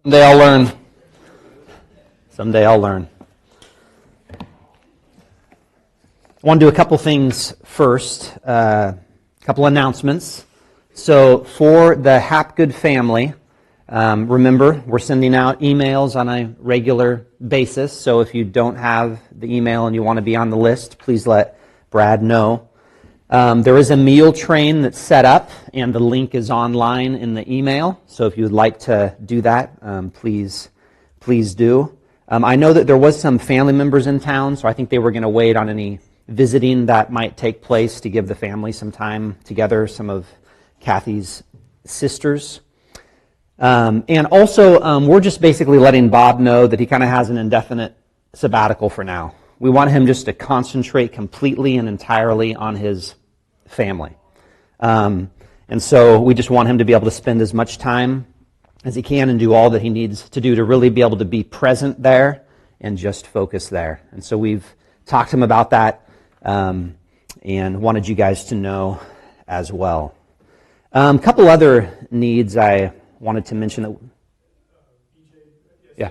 Someday I'll learn. Someday I'll learn. I want to do a couple things first, a couple announcements. So for the Hapgood family, remember, we're sending out emails on a regular basis. So if you don't have the email and you want to be on the list, please let Brad know. There is a meal train that's set up, and the link is online in the email. So if you would like to do that, please do. I know that there was some family members in town, so I think they were going to wait on any visiting that might take place to give the family some time together, some of Kathy's sisters. And also, we're just basically letting Bob know that he kind of has an indefinite sabbatical for now. We want him just to concentrate completely and entirely on his family. And so we just want him to be able to spend as much time as he can and do all that he needs to do to really be able to be present there and just focus there. And so we've talked to him about that and wanted you guys to know as well. A couple other needs I wanted to mention. That, yeah.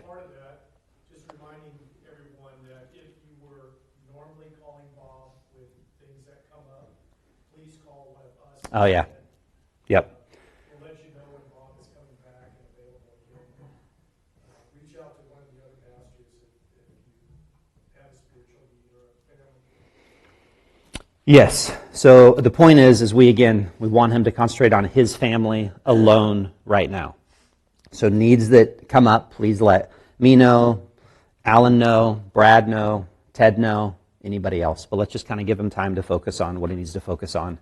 Oh, yeah. Yep. We'll let you know when Bob is coming back and available again. Reach out to one of the other pastors if you have a spiritual need or a family. Yes. So the point is we want him to concentrate on his family alone right now. So needs that come up, please let me know, Alan know, Brad know, Ted know, anybody else. But let's just kind of give him time to focus on what he needs to focus on.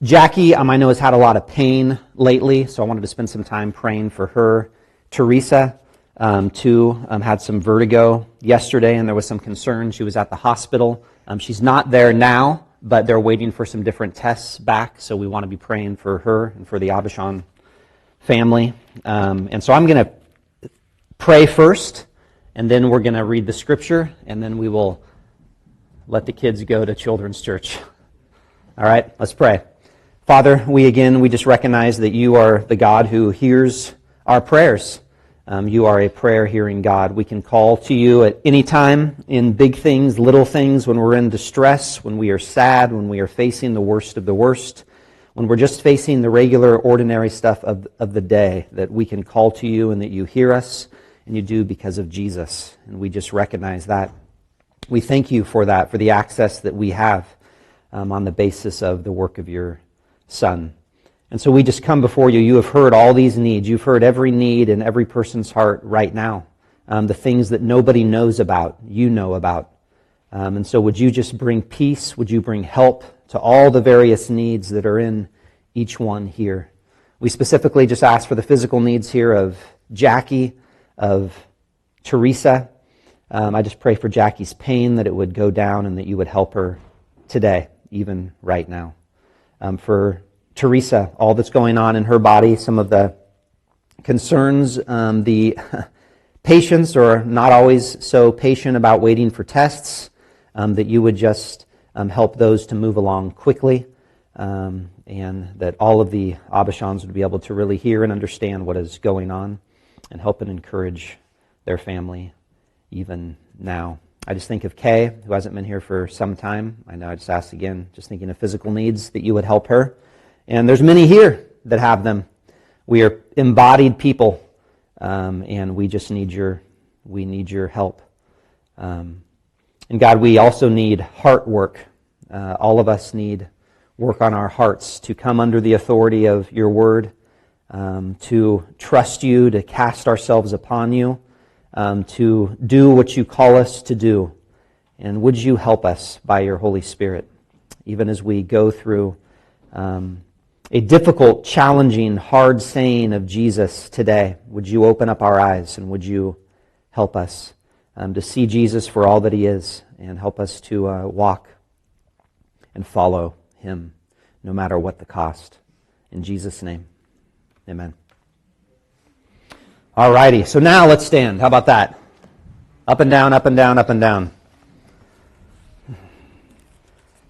Jackie, I know, has had a lot of pain lately, so I wanted to spend some time praying for her. Teresa, too, had some vertigo yesterday, and there was some concern. She was at the hospital. She's not there now, but they're waiting for some different tests back, so we want to be praying for her and for the Abishon family. And so I'm going to pray first, and then we're going to read the scripture, and then we will let the kids go to Children's Church. All right, let's pray. Father, we just recognize that you are the God who hears our prayers. You are a prayer-hearing God. We can call to you at any time in big things, little things, when we're in distress, when we are sad, when we are facing the worst of the worst, when we're just facing the regular, ordinary stuff of the day, that we can call to you and that you hear us, and you do because of Jesus. And we just recognize that. We thank you for that, for the access that we have on the basis of the work of your Son. And so we just come before you. You have heard all these needs. You've heard every need in every person's heart right now. The things that nobody knows about, you know about. And so would you just bring peace? Would you bring help to all the various needs that are in each one here? We specifically just ask for the physical needs here of Jackie, of Teresa. I just pray for Jackie's pain, that it would go down and that you would help her today, even right now. For Teresa, all that's going on in her body, some of the concerns, the patients are not always so patient about waiting for tests, that you would just help those to move along quickly, and that all of the Abishans would be able to really hear and understand what is going on and help and encourage their family even now. I just think of Kay, who hasn't been here for some time. I know I just asked again, just thinking of physical needs, that you would help her. And there's many here that have them. We are embodied people, and we just need your help. And God, we also need heart work. All of us need work on our hearts to come under the authority of your word, to trust you, to cast ourselves upon you, to do what you call us to do. And would you help us by your Holy Spirit, even as we go through a difficult, challenging, hard saying of Jesus today? Would you open up our eyes, and would you help us to see Jesus for all that he is, and help us to walk and follow him, no matter what the cost. In Jesus' name, amen. All righty, so now let's stand. How about that? Up and down, up and down, up and down.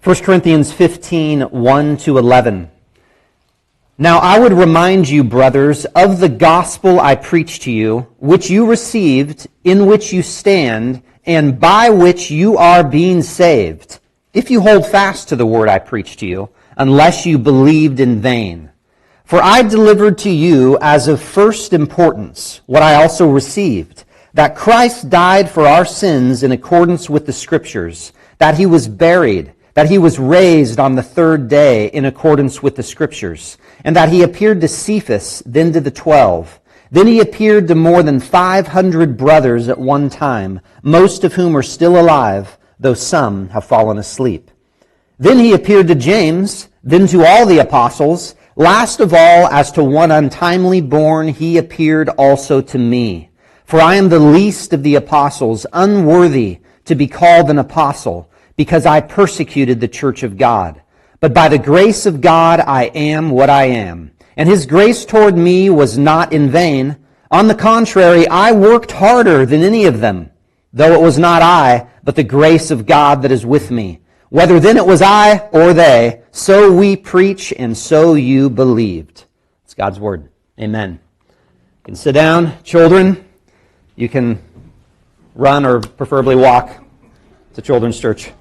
1 Corinthians 15, 1 to 11. Now I would remind you, brothers, of the gospel I preached to you, which you received, in which you stand, and by which you are being saved, if you hold fast to the word I preached to you, unless you believed in vain. For I delivered to you as of first importance what I also received, that Christ died for our sins in accordance with the Scriptures, that he was buried, that he was raised on the third day in accordance with the Scriptures, and that he appeared to Cephas, then to the 12. Then he appeared to more than 500 brothers at one time, most of whom are still alive, though some have fallen asleep. Then he appeared to James, then to all the apostles. Last of all, as to one untimely born, he appeared also to me. For I am the least of the apostles, unworthy to be called an apostle, because I persecuted the church of God. But by the grace of God I am what I am. And his grace toward me was not in vain. On the contrary, I worked harder than any of them, though it was not I, but the grace of God that is with me. Whether then it was I or they, so we preach, and so you believed. It's God's word. Amen. You can sit down, children. You can run or preferably walk. It's a children's church.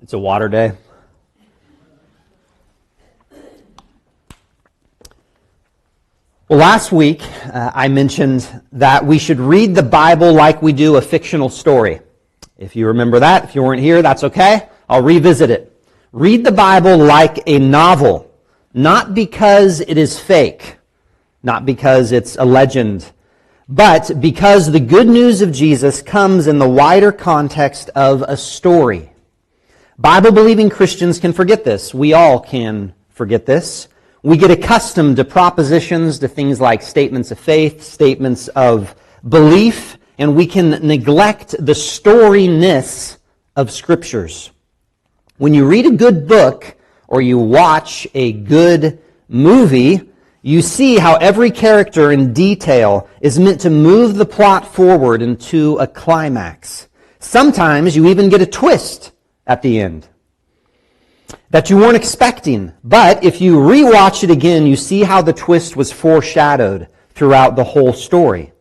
It's a water day. Well, last week I mentioned that we should read the Bible like we do a fictional story. If you remember that, if you weren't here, that's okay. I'll revisit it. Read the Bible like a novel, not because it is fake, not because it's a legend, but because the good news of Jesus comes in the wider context of a story. Bible-believing Christians can forget this. We all can forget this. We get accustomed to propositions, to things like statements of faith, statements of belief, and we can neglect the storyness of Scriptures. When you read a good book or you watch a good movie, you see how every character in detail is meant to move the plot forward into a climax. Sometimes you even get a twist at the end that you weren't expecting. But if you rewatch it again, you see how the twist was foreshadowed throughout the whole story.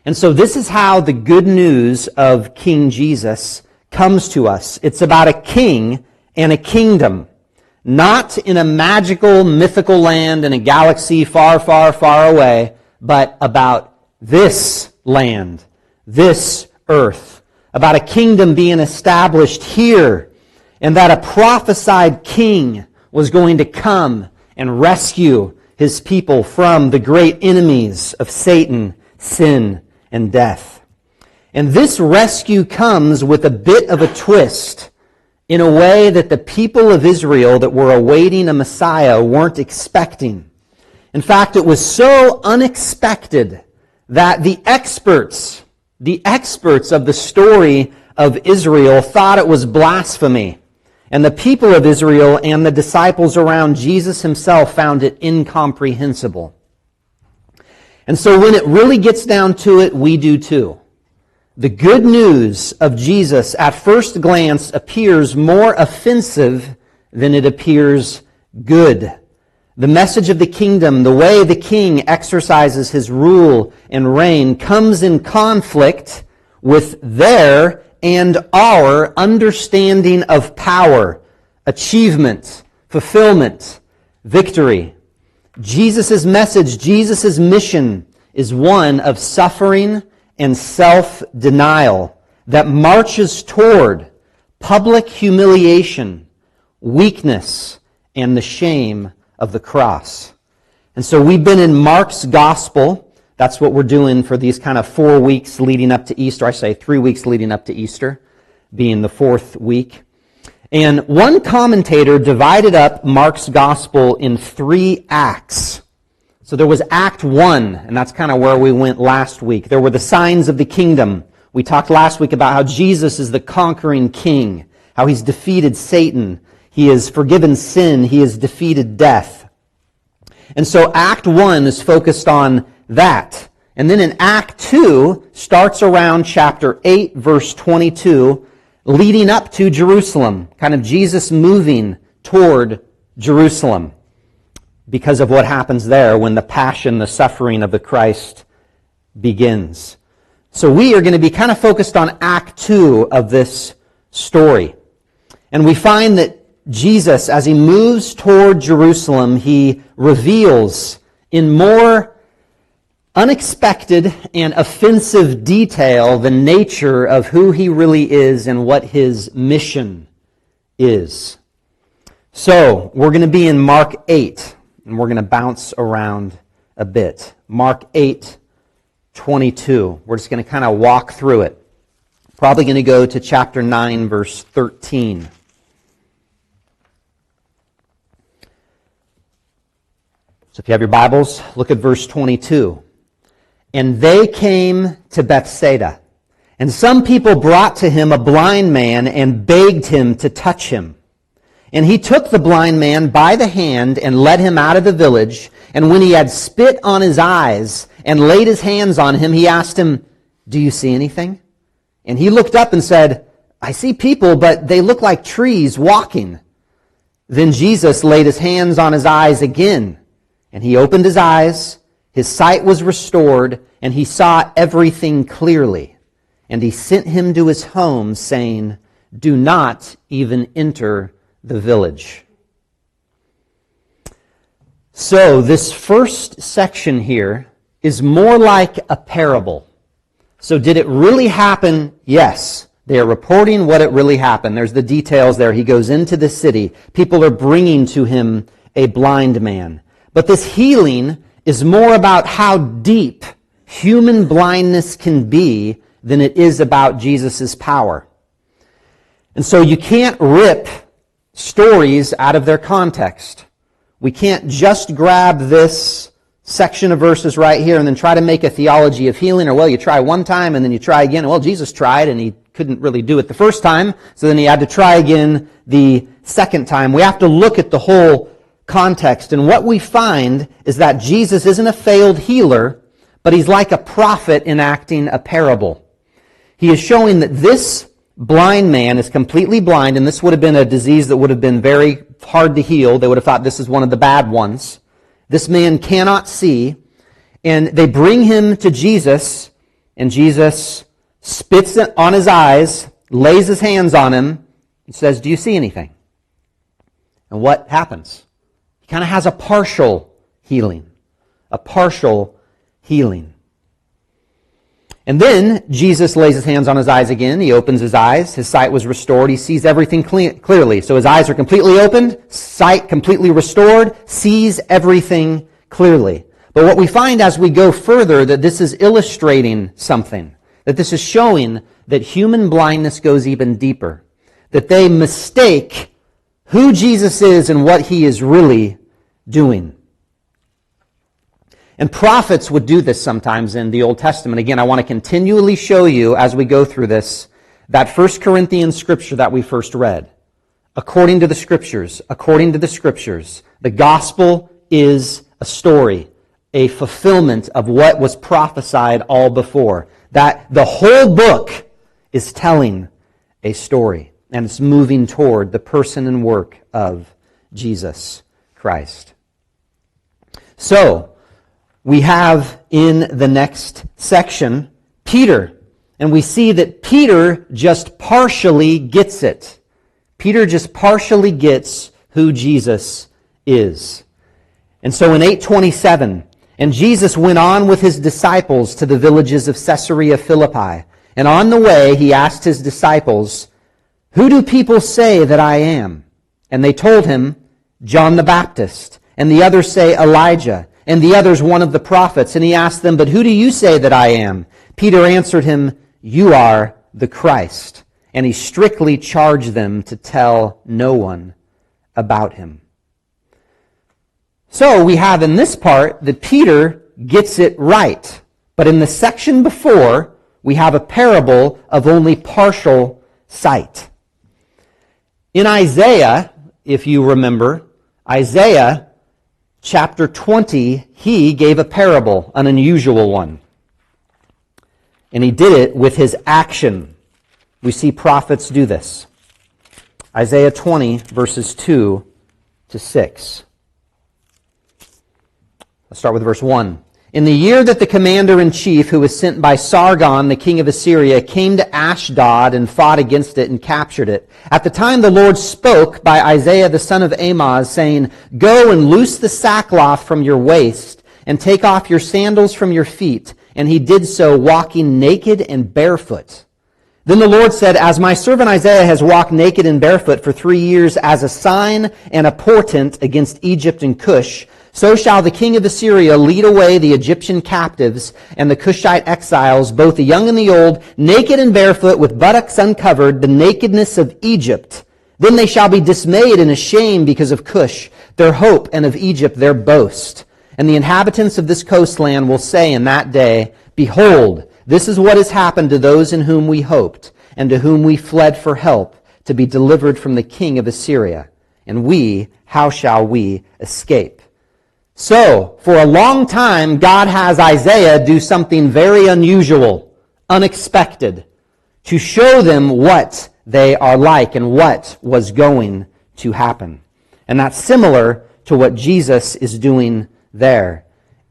And so this is how the good news of King Jesus comes to us. It's about a king and a kingdom, not in a magical, mythical land in a galaxy far, far, far away, but about this land, this earth, about a kingdom being established here, and that a prophesied king was going to come and rescue his people from the great enemies of Satan, sin, and death. And this rescue comes with a bit of a twist in a way that the people of Israel that were awaiting a Messiah weren't expecting. In fact, it was so unexpected that the experts of the story of Israel thought it was blasphemy. And the people of Israel and the disciples around Jesus himself found it incomprehensible. And so when it really gets down to it, we do too. The good news of Jesus at first glance appears more offensive than it appears good. The message of the kingdom, the way the king exercises his rule and reign, comes in conflict with their and our understanding of power, achievement, fulfillment, victory. Jesus' message, Jesus' mission is one of suffering and self-denial that marches toward public humiliation, weakness, and the shame of the cross. And so we've been in Mark's gospel. That's what we're doing for these kind of 4 weeks leading up to Easter. I say 3 weeks leading up to Easter, being the 4th week. And one commentator divided up Mark's gospel in 3 acts. So there was Act 1, and that's kind of where we went last week. There were the signs of the kingdom. We talked last week about how Jesus is the conquering king, how he's defeated Satan, he has forgiven sin, he has defeated death. And so Act 1 is focused on that. And then in Act 2 starts around chapter 8, verse 22, leading up to Jerusalem, kind of Jesus moving toward Jerusalem because of what happens there when the passion, the suffering of the Christ begins. So we are going to be kind of focused on Act 2 of this story. And we find that Jesus, as he moves toward Jerusalem, he reveals in more unexpected and offensive detail the nature of who he really is and what his mission is. So, we're going to be in Mark 8, and we're going to bounce around a bit. Mark 8, 22. We're just going to kind of walk through it. Probably going to go to chapter 9, verse 13. So if you have your Bibles, look at verse 22. And they came to Bethsaida, and some people brought to him a blind man and begged him to touch him. And he took the blind man by the hand and led him out of the village. And when he had spit on his eyes and laid his hands on him, he asked him, "Do you see anything?" And he looked up and said, "I see people, but they look like trees walking." Then Jesus laid his hands on his eyes again, and he opened his eyes. His sight was restored, and he saw everything clearly. And he sent him to his home, saying, "Do not even enter the village." So this first section here is more like a parable. So did it really happen? Yes. They are reporting what it really happened. There's the details there. He goes into the city. People are bringing to him a blind man. But this healing is more about how deep human blindness can be than it is about Jesus' power. And so you can't rip stories out of their context. We can't just grab this section of verses right here and then try to make a theology of healing, or, well, you try one time and then you try again. Well, Jesus tried and he couldn't really do it the first time, so then he had to try again the second time. We have to look at the whole context. And what we find is that Jesus isn't a failed healer, but he's like a prophet enacting a parable. He is showing that this blind man is completely blind, and this would have been a disease that would have been very hard to heal. They would have thought this is one of the bad ones. This man cannot see, and they bring him to Jesus, and Jesus spits on his eyes, lays his hands on him, and says, "Do you see anything?" And what happens? He kind of has a partial healing. A partial healing. And then Jesus lays his hands on his eyes again. He opens his eyes. His sight was restored. He sees everything clearly. So his eyes are completely opened, sight completely restored, sees everything clearly. But what we find as we go further, that this is illustrating something. That this is showing that human blindness goes even deeper. That they mistake who Jesus is and what he is really doing. And prophets would do this sometimes in the Old Testament. Again, I want to continually show you as we go through this, that 1 Corinthians scripture that we first read. According to the scriptures, the gospel is a story, a fulfillment of what was prophesied all before. That the whole book is telling a story, and it's moving toward the person and work of Jesus Christ. So, we have in the next section Peter, and we see that Peter just partially gets it. Peter just partially gets who Jesus is. And so in 8:27, and Jesus went on with his disciples to the villages of Caesarea Philippi. And on the way he asked his disciples, "Who do people say that I am?" And they told him, "John the Baptist. And the others say Elijah. And the others one of the prophets." And he asked them, "But who do you say that I am?" Peter answered him, "You are the Christ." and he strictly charged them to tell no one about him. So we have in this part that Peter gets it right. But in the section before, we have a parable of only partial sight. In Isaiah, if you remember, Isaiah chapter 20, he gave a parable, an unusual one. And he did it with his action. We see prophets do this. Isaiah 20, verses 2 to 6. Let's start with verse 1. In the year that the commander-in-chief, who was sent by Sargon, the king of Assyria, came to Ashdod and fought against it and captured it, at the time the Lord spoke by Isaiah the son of Amoz, saying, Go and loose the sackcloth from your waist, and take off your sandals from your feet. And he did so, walking naked and barefoot. Then the Lord said, As my servant Isaiah has walked naked and barefoot for 3 years as a sign and a portent against Egypt and Cush, so shall the king of Assyria lead away the Egyptian captives and the Cushite exiles, both the young and the old, naked and barefoot, with buttocks uncovered, the nakedness of Egypt. Then they shall be dismayed and ashamed because of Cush, their hope, and of Egypt, their boast. And the inhabitants of this coastland will say in that day, Behold, this is what has happened to those in whom we hoped, and to whom we fled for help, to be delivered from the king of Assyria. And we, how shall we escape? So, for a long time, God has Isaiah do something very unusual, unexpected, to show them what they are like and what was going to happen. And that's similar to what Jesus is doing there,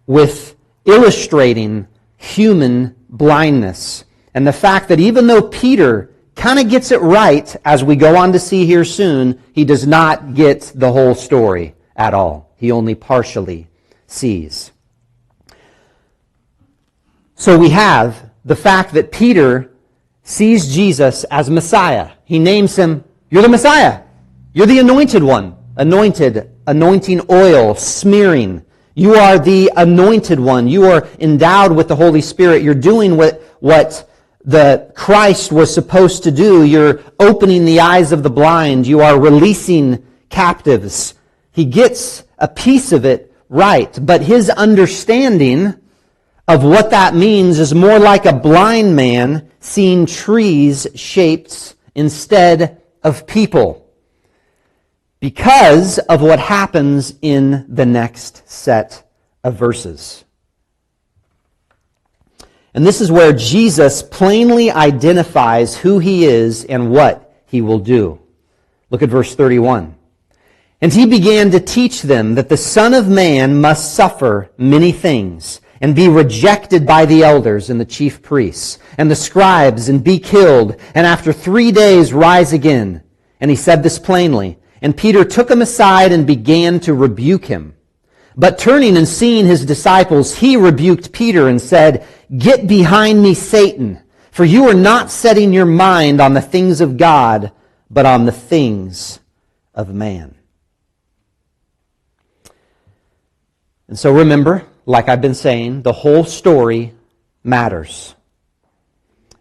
with illustrating human blindness. And the fact that even though Peter kind of gets it right, as we go on to see here soon, he does not get the whole story at all. He only partially sees. So we have the fact that Peter sees Jesus as Messiah. He names him, You're the Messiah. You're the anointed one. Anointed, anointing oil, smearing. You are the anointed one. You are endowed with the Holy Spirit. You're doing what the Christ was supposed to do. You're opening the eyes of the blind. You are releasing captives. He gets a piece of it right, but his understanding of what that means is more like a blind man seeing trees shaped instead of people, because of what happens in the next set of verses. And this is where Jesus plainly identifies who he is and what he will do. Look at verse 31. And he began to teach them that the Son of Man must suffer many things, and be rejected by the elders and the chief priests, and the scribes, and be killed, and after 3 days rise again. And he said this plainly. And Peter took him aside and began to rebuke him. But turning and seeing his disciples, he rebuked Peter and said, Get behind me, Satan, for you are not setting your mind on the things of God, but on the things of man. And so remember, like I've been saying, the whole story matters.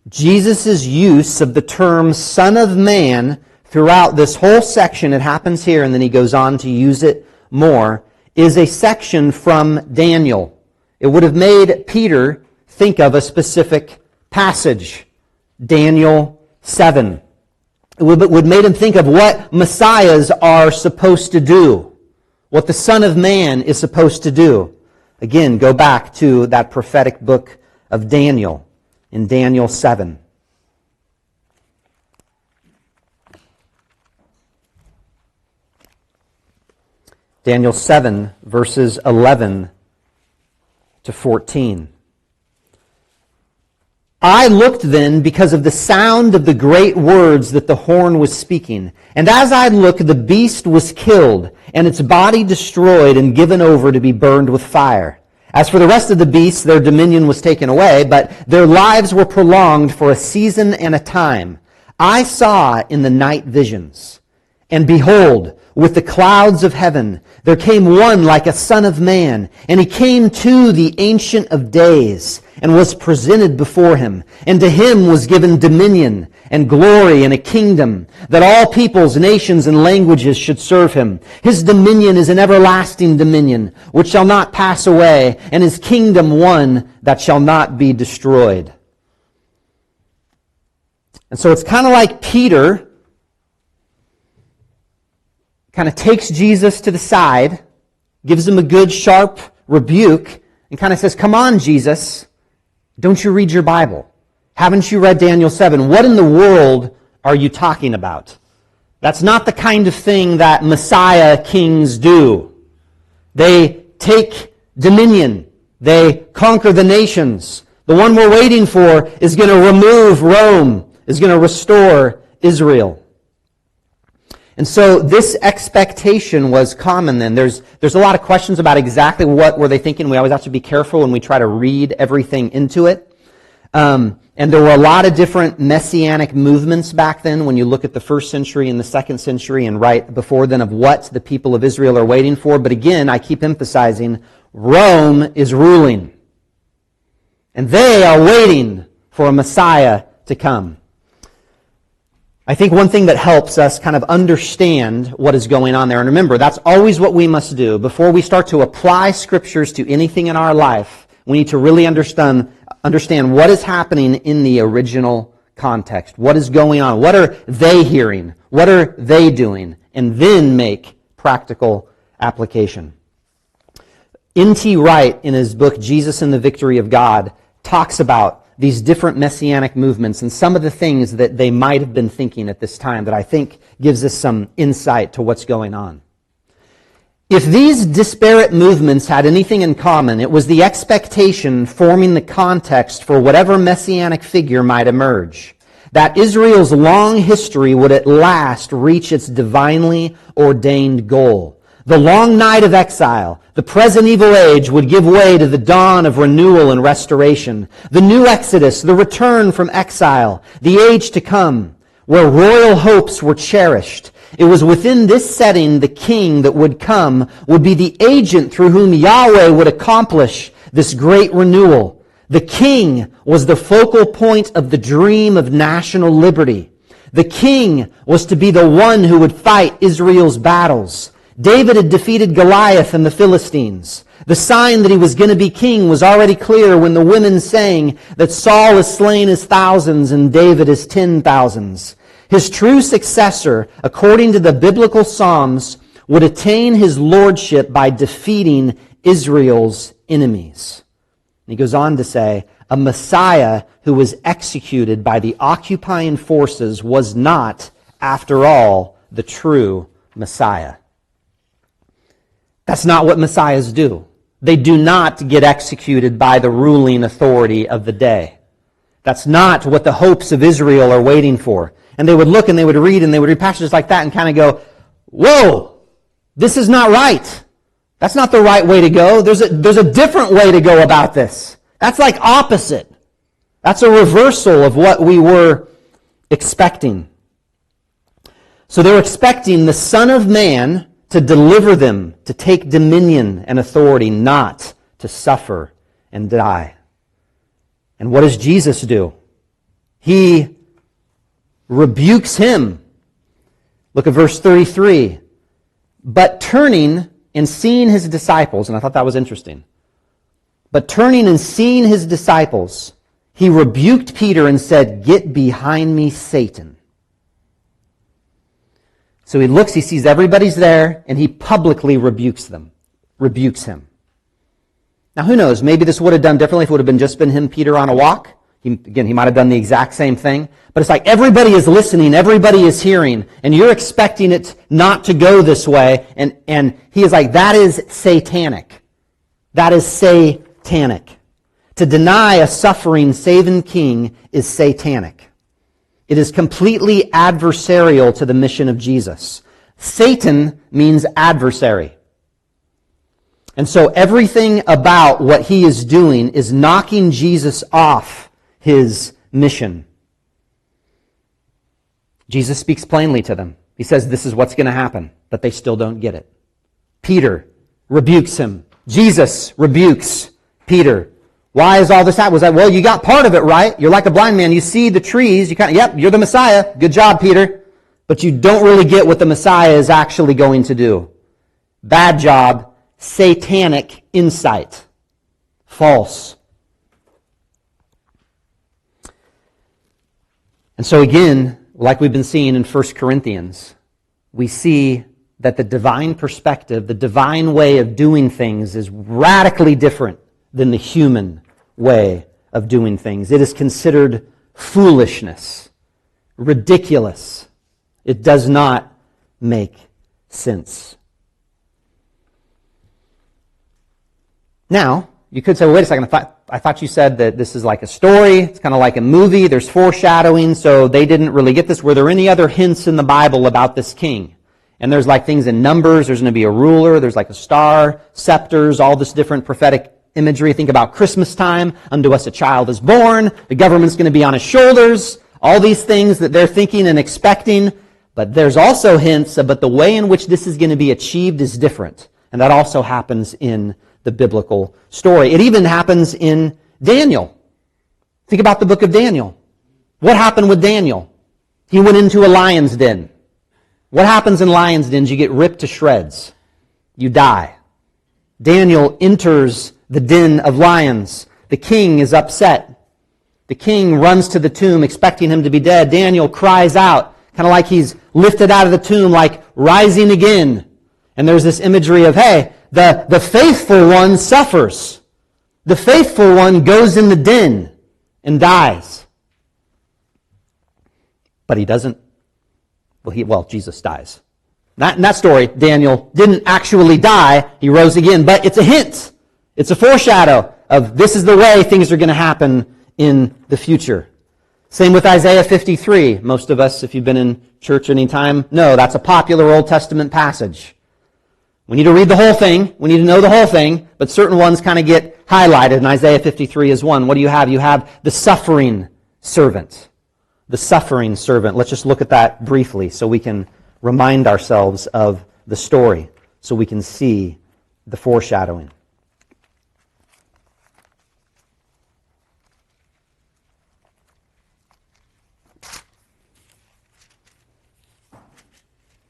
Jesus' use of the term Son of Man throughout this whole section, it happens here and then he goes on to use it more, is a section from Daniel. It would have made Peter think of a specific passage, Daniel 7. It would made him think of what messiahs are supposed to do, what the Son of Man is supposed to do. Again, go back to that prophetic book of Daniel, in Daniel 7. Daniel 7, verses 11 to 14. I looked then because of the sound of the great words that the horn was speaking. And as I looked, the beast was killed, and its body destroyed and given over to be burned with fire. As for the rest of the beasts, their dominion was taken away, but their lives were prolonged for a season and a time. I saw in the night visions, and behold, with the clouds of heaven. There came one like a son of man, and he came to the Ancient of Days, and was presented before him. And to him was given dominion and glory and a kingdom, that all peoples, nations, and languages should serve him. His dominion is an everlasting dominion, which shall not pass away, and his kingdom one that shall not be destroyed. And so it's kind of like Peter kind of takes Jesus to the side, gives him a good sharp rebuke, and kind of says, come on, Jesus, don't you read your Bible? Haven't you read Daniel 7? What in the world are you talking about? That's not the kind of thing that Messiah kings do. They take dominion. They conquer the nations. The one we're waiting for is going to remove Rome, is going to restore Israel. And so this expectation was common then. There's a lot of questions about exactly what were they thinking. We always have to be careful when we try to read everything into it. And there were a lot of different messianic movements back then when you look at the first century and the second century and right before then of what the people of Israel are waiting for. But again, I keep emphasizing, Rome is ruling. And they are waiting for a Messiah to come. I think one thing that helps us kind of understand what is going on there, and remember, that's always what we must do. Before we start to apply scriptures to anything in our life, we need to really understand what is happening in the original context. What is going on? What are they hearing? What are they doing? And then make practical application. N.T. Wright, in his book, Jesus and the Victory of God, talks about these different messianic movements and some of the things that they might have been thinking at this time that I think gives us some insight to what's going on. If these disparate movements had anything in common, it was the expectation forming the context for whatever messianic figure might emerge, that Israel's long history would at last reach its divinely ordained goal. The long night of exile, the present evil age, would give way to the dawn of renewal and restoration. The new Exodus, the return from exile, the age to come, where royal hopes were cherished. It was within this setting the king that would come would be the agent through whom Yahweh would accomplish this great renewal. The king was the focal point of the dream of national liberty. The king was to be the one who would fight Israel's battles. David had defeated Goliath and the Philistines. The sign that he was going to be king was already clear when the women sang that Saul is slain his thousands and David his 10,000s. His true successor, according to the biblical Psalms, would attain his lordship by defeating Israel's enemies. And he goes on to say, a Messiah who was executed by the occupying forces was not, after all, the true Messiah. That's not what messiahs do. They do not get executed by the ruling authority of the day. That's not what the hopes of Israel are waiting for. And they would look and they would read passages like that and kind of go, whoa, this is not right. That's not the right way to go. There's a different way to go about this. That's like opposite. That's a reversal of what we were expecting. So they're expecting the Son of Man to deliver them, to take dominion and authority, not to suffer and die. And what does Jesus do? He rebukes him. Look at verse 33. But turning and seeing his disciples, and I thought that was interesting. But turning and seeing his disciples, he rebuked Peter and said, "Get behind me, Satan." So he looks, he sees everybody's there, and he publicly rebukes him. Now who knows, maybe this would have done differently if it would have just been him, Peter, on a walk. He might have done the exact same thing. But it's like everybody is listening, everybody is hearing, and you're expecting it not to go this way. And he is like, that is satanic. That is satanic. To deny a suffering, saving king is satanic. It is completely adversarial to the mission of Jesus. Satan means adversary. And so everything about what he is doing is knocking Jesus off his mission. Jesus speaks plainly to them. He says this is what's going to happen, but they still don't get it. Peter rebukes him. Jesus rebukes Peter. Why is all this happening? Was that, well, you got part of it right. You're like a blind man. You see the trees. Yep, you're the Messiah. Good job, Peter. But you don't really get what the Messiah is actually going to do. Bad job. Satanic insight. False. And so again, like we've been seeing in 1 Corinthians, we see that the divine perspective, the divine way of doing things is radically different than the human way of doing things. It is considered foolishness, ridiculous. It does not make sense. Now, you could say, well, wait a second, I thought you said that this is like a story, it's kind of like a movie, there's foreshadowing, so they didn't really get this. Were there any other hints in the Bible about this king? And there's like things in Numbers, there's going to be a ruler, there's like a star, scepters, all this different prophetic imagery. Think about Christmas time, unto us a child is born, the government's going to be on his shoulders, all these things that they're thinking and expecting. But there's also hints, but the way in which this is going to be achieved is different. And that also happens in the biblical story. It even happens in Daniel. Think about the book of Daniel. What happened with Daniel? He went into a lion's den. What happens in lion's dens? You get ripped to shreds. You die. Daniel enters the den of lions. The king is upset. The king runs to the tomb expecting him to be dead. Daniel cries out, kind of like he's lifted out of the tomb, like rising again. And there's this imagery of, hey, the faithful one suffers. The faithful one goes in the den and dies. But he doesn't. Well, Jesus dies. In that story, Daniel didn't actually die. He rose again. But it's a hint. It's a foreshadow of this is the way things are going to happen in the future. Same with Isaiah 53. Most of us, if you've been in church any time, know that's a popular Old Testament passage. We need to read the whole thing. We need to know the whole thing. But certain ones kind of get highlighted. And Isaiah 53 is one. What do you have? You have the suffering servant. The suffering servant. Let's just look at that briefly so we can remind ourselves of the story, so we can see the foreshadowing.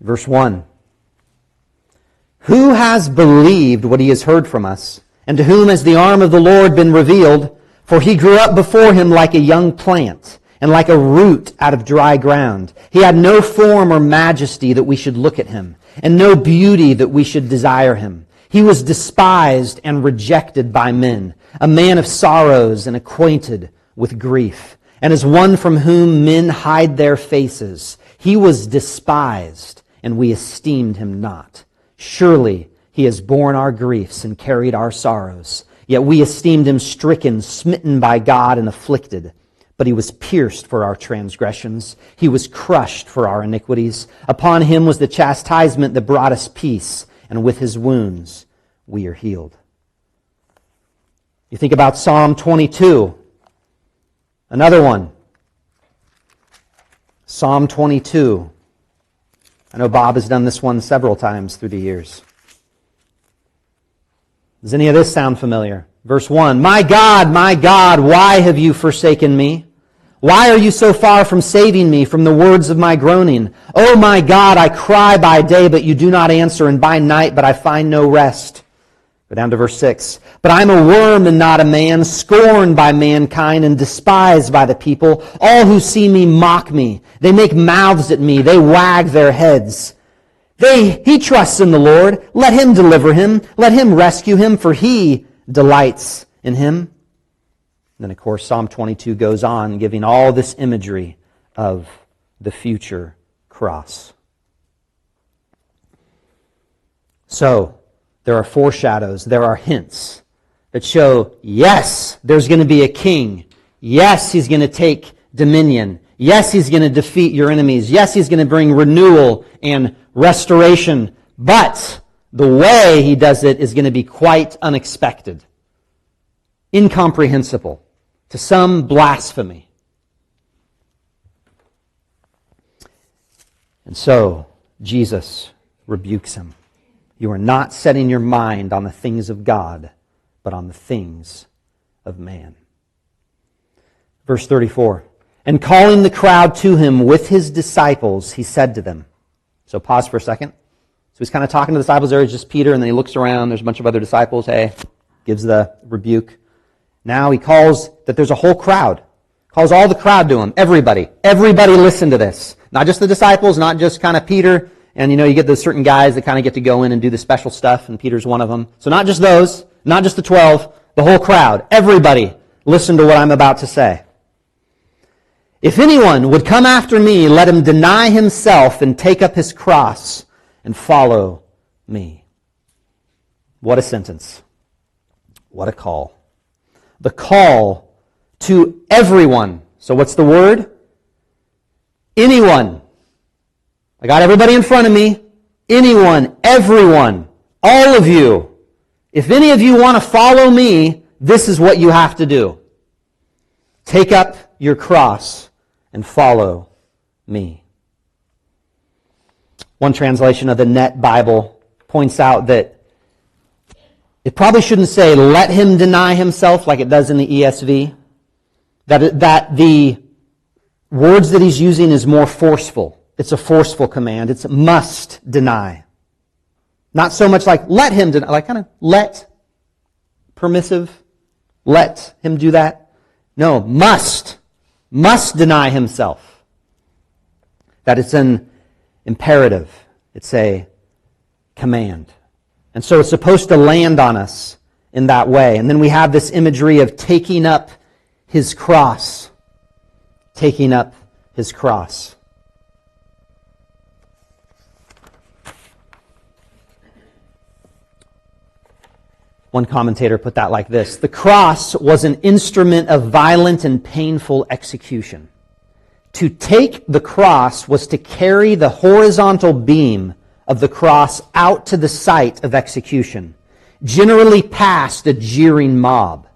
Verse 1. Who has believed what he has heard from us, and to whom has the arm of the Lord been revealed? For he grew up before him like a young plant, and like a root out of dry ground. He had no form or majesty that we should look at him, and no beauty that we should desire him. He was despised and rejected by men, a man of sorrows and acquainted with grief, and as one from whom men hide their faces. He was despised, and we esteemed him not. Surely he has borne our griefs and carried our sorrows. Yet we esteemed him stricken, smitten by God, and afflicted. But he was pierced for our transgressions. He was crushed for our iniquities. Upon him was the chastisement that brought us peace, and with his wounds we are healed. You think about Psalm 22. Another one. Psalm 22. I know Bob has done this one several times through the years. Does any of this sound familiar? Verse 1. My God, why have you forsaken me? Why are you so far from saving me from the words of my groaning? Oh my God, I cry by day, but you do not answer, and by night, but I find no rest. Go down to verse 6. But I'm a worm and not a man, scorned by mankind and despised by the people. All who see me mock me. They make mouths at me. They wag their heads. He trusts in the Lord. Let him deliver him. Let him rescue him, for he delights in him. Then, of course, Psalm 22 goes on, giving all this imagery of the future cross. So, there are foreshadows, there are hints that show, yes, there's going to be a king. Yes, he's going to take dominion. Yes, he's going to defeat your enemies. Yes, he's going to bring renewal and restoration. But the way he does it is going to be quite unexpected, incomprehensible, to some blasphemy. And so, Jesus rebukes him. You are not setting your mind on the things of God, but on the things of man. Verse 34, and calling the crowd to him with his disciples, he said to them. So pause for a second. So he's kind of talking to the disciples there. It's just Peter, and then he looks around. There's a bunch of other disciples. Hey, gives the rebuke. Now he calls that there's a whole crowd. Calls all the crowd to him. Everybody. Everybody listen to this. Not just the disciples, not just kind of Peter. And you get those certain guys that kind of get to go in and do the special stuff, and Peter's one of them. So not just those, not just the 12, the whole crowd. Everybody listen to what I'm about to say. If anyone would come after me, let him deny himself and take up his cross and follow me. What a sentence. What a call. The call to everyone. So what's the word? Anyone. I got everybody in front of me. Anyone, everyone, all of you. If any of you want to follow me, this is what you have to do. Take up your cross and follow me. One translation of the Net Bible points out that it probably shouldn't say, let him deny himself like it does in the ESV. That the words that he's using is more forceful. It's a forceful command. It's must deny. Not so much like let him deny, like kind of let, permissive, let him do that. No, must deny himself. That it's an imperative. It's a command. And so it's supposed to land on us in that way. And then we have this imagery of taking up his cross. Taking up his cross. One commentator put that like this: the cross was an instrument of violent and painful execution. To take the cross was to carry the horizontal beam of the cross out to the site of execution, generally past a jeering mob.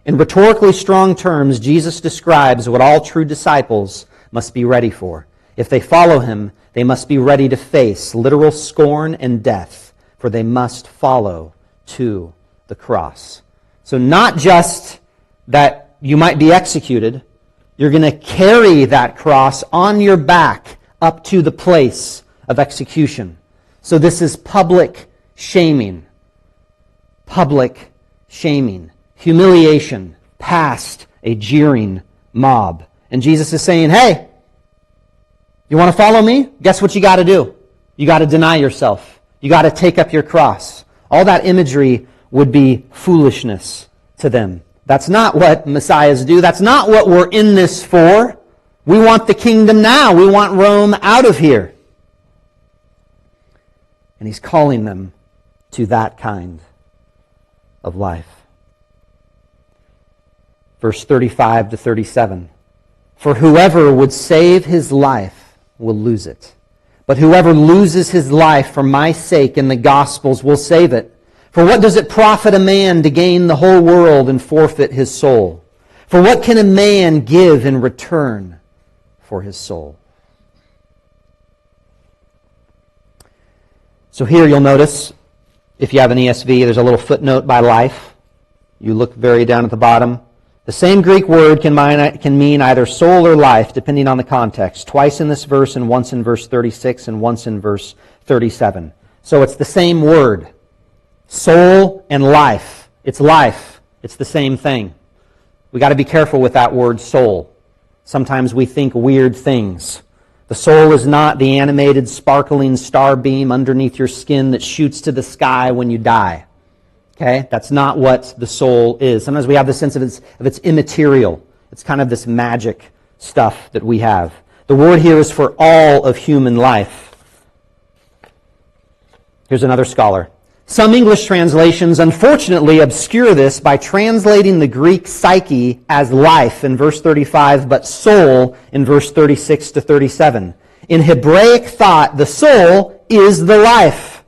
In rhetorically strong terms, Jesus describes what all true disciples must be ready for. If they follow him, they must be ready to face literal scorn and death, for they must follow to the cross. So not just that you might be executed, you're going to carry that cross on your back up to the place of execution. So this is public shaming. Public shaming. Humiliation past a jeering mob. And Jesus is saying, hey, you want to follow me? Guess what you got to do? You got to deny yourself. You got to take up your cross. All that imagery would be foolishness to them. That's not what messiahs do. That's not what we're in this for. We want the kingdom now. We want Rome out of here. And he's calling them to that kind of life. Verse 35 to 37. For whoever would save his life will lose it. But whoever loses his life for my sake and the gospel's will save it. For what does it profit a man to gain the whole world and forfeit his soul? For what can a man give in return for his soul? So here you'll notice, if you have an ESV, there's a little footnote by life. You look very down at the bottom. The same Greek word can mean either soul or life, depending on the context. Twice in this verse, and once in verse 36, and once in verse 37. So it's the same word. Soul and life. It's life. It's the same thing. We got to be careful with that word soul. Sometimes we think weird things. The soul is not the animated, sparkling star beam underneath your skin that shoots to the sky when you die. Okay? That's not what the soul is. Sometimes we have the sense of it's immaterial. It's kind of this magic stuff that we have. The word here is for all of human life. Here's another scholar. Some English translations unfortunately obscure this by translating the Greek psyche as life in verse 35, but soul in verse 36 to 37. In Hebraic thought, the soul is the life.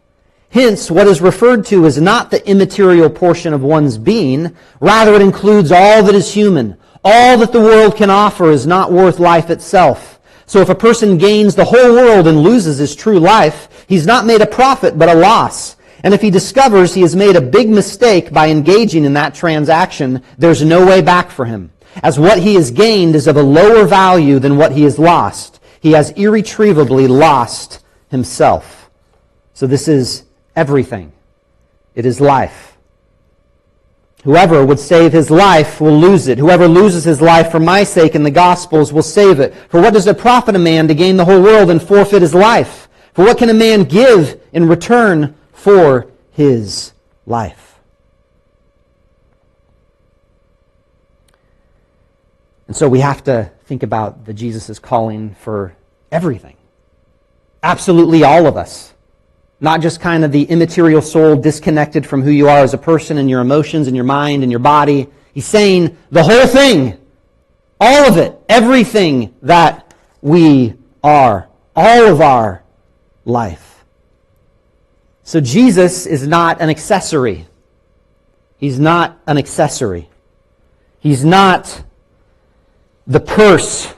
Hence, what is referred to is not the immaterial portion of one's being. Rather, it includes all that is human. All that the world can offer is not worth life itself. So if a person gains the whole world and loses his true life, he's not made a profit but a loss. And if he discovers he has made a big mistake by engaging in that transaction, there's no way back for him, as what he has gained is of a lower value than what he has lost. He has irretrievably lost himself. So this is everything. It is life. Whoever would save his life will lose it. Whoever loses his life for my sake in the Gospels will save it. For what does it profit a man to gain the whole world and forfeit his life? For what can a man give in return for his life? And so we have to think about that Jesus is calling for everything. Absolutely all of us. Not just kind of the immaterial soul disconnected from who you are as a person and your emotions and your mind and your body. He's saying the whole thing. All of it. Everything that we are. All of our life. So Jesus is not an accessory. He's not an accessory. He's not the purse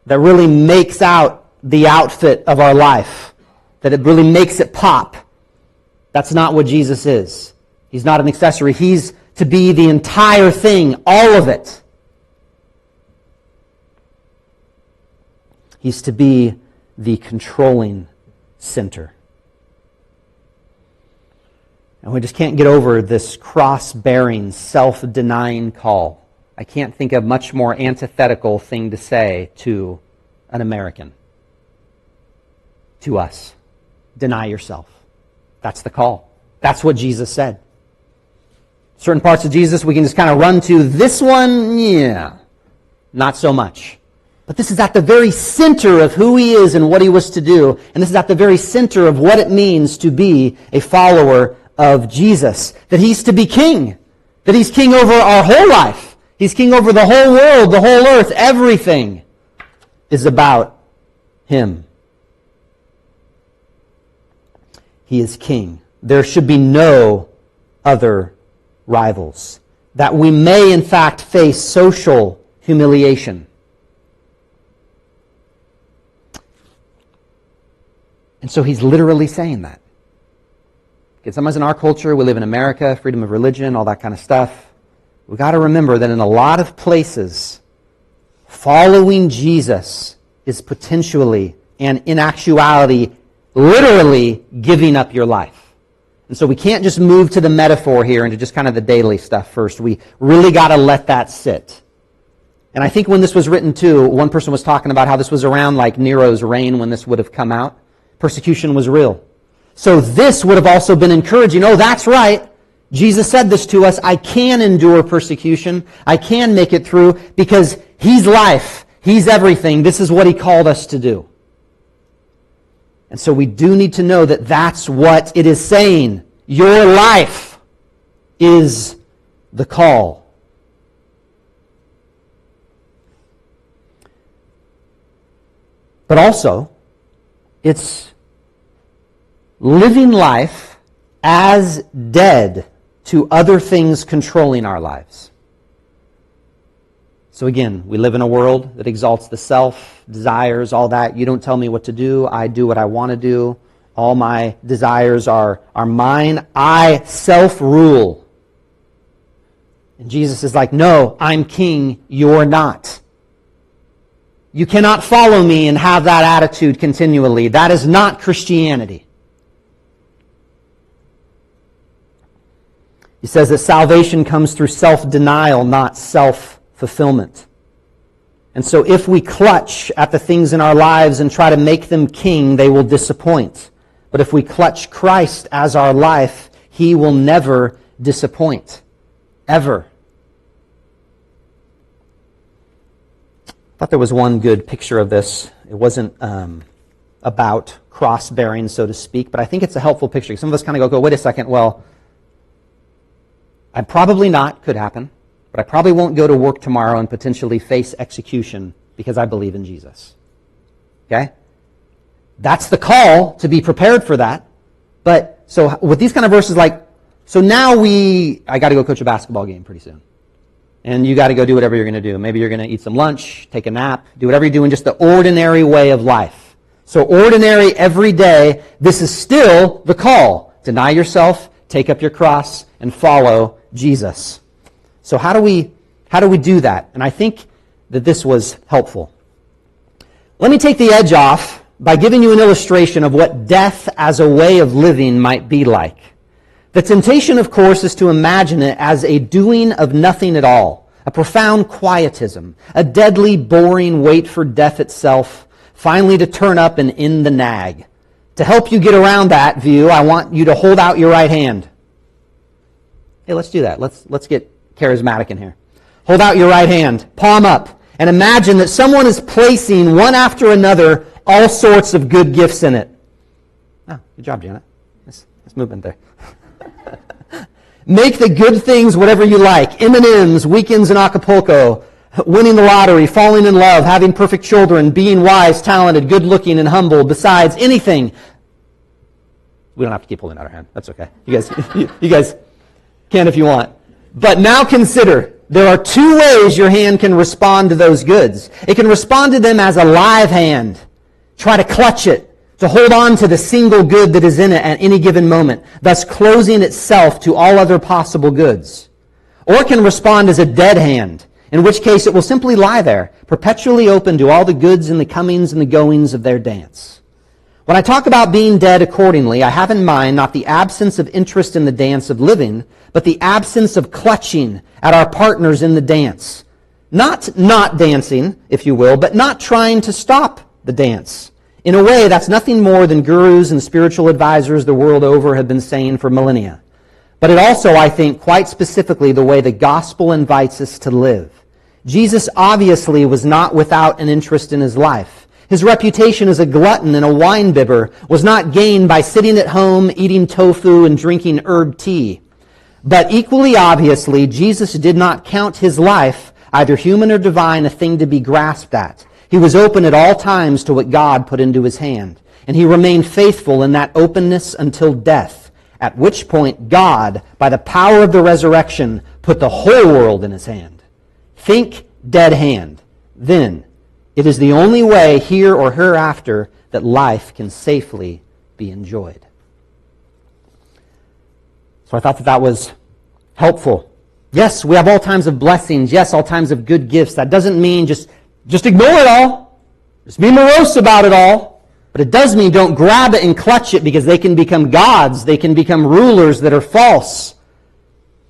that really makes out the outfit of our life, that it really makes it pop. That's not what Jesus is. He's not an accessory. He's to be the entire thing, all of it. He's to be the controlling center. And we just can't get over this cross-bearing, self-denying call. I can't think of a much more antithetical thing to say to an American. To us. Deny yourself. That's the call. That's what Jesus said. Certain parts of Jesus we can just kind of run to. This one, yeah, not so much. But this is at the very center of who he is and what he was to do. And this is at the very center of what it means to be a follower of Jesus. That he's to be king. That he's king over our whole life. He's king over the whole world, the whole earth. Everything is about him. He is king. There should be no other rivals. That we may, in fact, face social humiliation. And so he's literally saying that. Sometimes in our culture, we live in America, freedom of religion, all that kind of stuff. We've got to remember that in a lot of places, following Jesus is potentially and in actuality, literally giving up your life. And so we can't just move to the metaphor here and to just kind of the daily stuff first. We really got to let that sit. And I think when this was written too, one person was talking about how this was around like Nero's reign when this would have come out. Persecution was real. So this would have also been encouraging. Oh, that's right. Jesus said this to us. I can endure persecution. I can make it through because he's life. He's everything. This is what he called us to do. And so we do need to know that that's what it is saying. Your life is the call. But also, it's living life as dead to other things controlling our lives. So again, we live in a world that exalts the self, desires, all that. You don't tell me what to do. I do what I want to do. All my desires are mine. I self-rule. And Jesus is like, no, I'm king. You're not. You cannot follow me and have that attitude continually. That is not Christianity. He says that salvation comes through self-denial, not self-fulfillment. And so if we clutch at the things in our lives and try to make them king, they will disappoint. But if we clutch Christ as our life, he will never disappoint. Ever. I thought there was one good picture of this. It wasn't about cross-bearing, so to speak, but I think it's a helpful picture. Some of us kind of go, wait a second, well, I probably not, could happen, but I probably won't go to work tomorrow and potentially face execution because I believe in Jesus. Okay? That's the call to be prepared for that. But, so with these kind of verses like, so now I got to go coach a basketball game pretty soon. and you got to go do whatever you're going to do. Maybe you're going to eat some lunch, take a nap, do whatever you do in just the ordinary way of life. So ordinary, every day, this is still the call. Deny yourself, take up your cross, and follow Jesus. So how do we do that? And I think that this was helpful. Let me take the edge off by giving you an illustration of what death as a way of living might be like. The temptation, of course, is to imagine it as a doing of nothing at all, a profound quietism, a deadly, boring wait for death itself, finally to turn up and end the nag. To help you get around that view, I want you to hold out your right hand. Hey, let's do that. Let's get charismatic in here. Hold out your right hand, palm up, and imagine that someone is placing one after another all sorts of good gifts in it. Oh, good job, Janet. Nice movement there. Make the good things whatever you like. M&Ms, weekends in Acapulco, winning the lottery, falling in love, having perfect children, being wise, talented, good-looking, and humble. Besides, anything. We don't have to keep holding out our hand. That's okay. You guys can if you want. But now consider, there are two ways your hand can respond to those goods. It can respond to them as a live hand. Try to clutch it, to hold on to the single good that is in it at any given moment, thus closing itself to all other possible goods. Or it can respond as a dead hand, in which case it will simply lie there, perpetually open to all the goods and the comings and the goings of their dance. When I talk about being dead accordingly, I have in mind not the absence of interest in the dance of living, but the absence of clutching at our partners in the dance. Not dancing, if you will, but not trying to stop the dance. In a way, that's nothing more than gurus and spiritual advisors the world over have been saying for millennia. But it also, I think, quite specifically the way the gospel invites us to live. Jesus obviously was not without an interest in his life. His reputation as a glutton and a winebibber was not gained by sitting at home, eating tofu, and drinking herb tea. But equally obviously, Jesus did not count his life, either human or divine, a thing to be grasped at. He was open at all times to what God put into his hand. And he remained faithful in that openness until death, at which point God, by the power of the resurrection, put the whole world in his hand. Think dead hand. Then, it is the only way here or hereafter that life can safely be enjoyed. So I thought that was helpful. Yes, we have all times of blessings. Yes, all times of good gifts. That doesn't mean just ignore it all. Just be morose about it all. But it does mean don't grab it and clutch it, because they can become gods. They can become rulers that are false.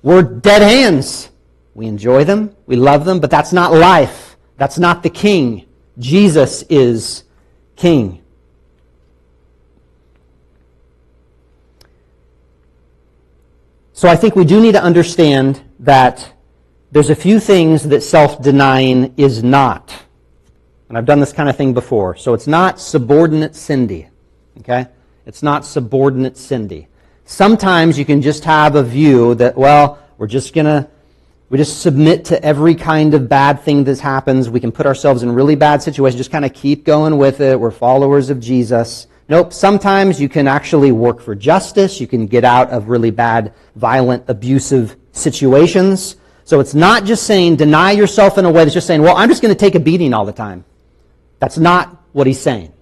We're dead hands. We enjoy them. We love them. But that's not life. That's not the king. Jesus is king. So I think we do need to understand that there's a few things that self-denying is not. And I've done this kind of thing before. So it's not subordinate Cindy. Okay? It's not subordinate Cindy. Sometimes you can just have a view that, well, we just submit to every kind of bad thing that happens. We can put ourselves in really bad situations, just kind of keep going with it. We're followers of Jesus. Nope, sometimes you can actually work for justice. You can get out of really bad, violent, abusive situations. So it's not just saying deny yourself in a way that's just saying, well, I'm just going to take a beating all the time. That's not what he's saying.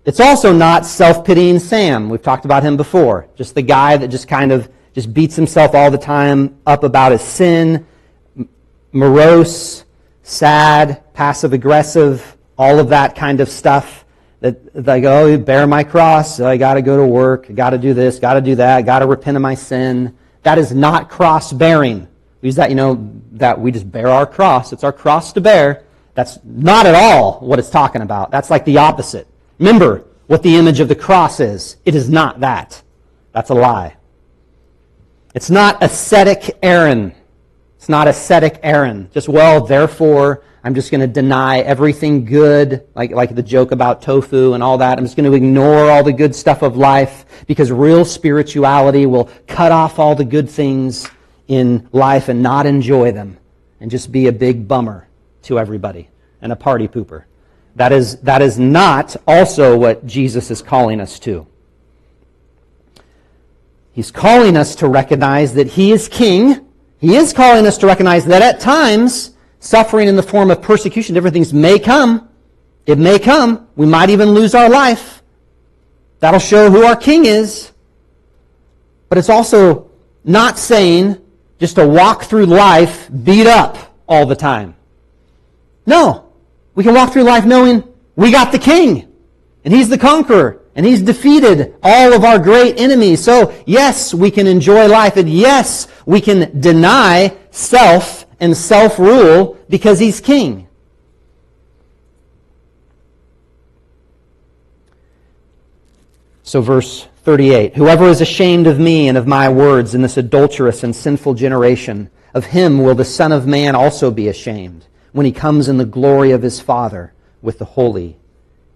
It's also not self-pitying Sam. We've talked about him before. Just the guy that just beats himself all the time up about his sin, morose, sad, passive-aggressive, all of that kind of stuff. That they go, oh, bear my cross, I got to go to work, I got to do this, got to do that, got to repent of my sin. That is not cross-bearing. We use that, that we just bear our cross. It's our cross to bear. That's not at all what it's talking about. That's like the opposite. Remember what the image of the cross is. It is not that. That's a lie. It's not ascetic Aaron. It's not ascetic Aaron. Just, therefore, I'm just going to deny everything good, like the joke about tofu and all that. I'm just going to ignore all the good stuff of life, because real spirituality will cut off all the good things in life and not enjoy them and just be a big bummer to everybody and a party pooper. That is not also what Jesus is calling us to. He's calling us to recognize that he is king He is calling us to recognize that at times, suffering in the form of persecution, different things may come. It may come. We might even lose our life. That'll show who our king is. But it's also not saying just to walk through life beat up all the time. No. We can walk through life knowing we got the king. And he's the conqueror. And he's defeated all of our great enemies. So, yes, we can enjoy life. And yes, we can deny self and self-rule because he's king. So verse 38, whoever is ashamed of me and of my words in this adulterous and sinful generation, of him will the Son of Man also be ashamed when he comes in the glory of his Father with the holy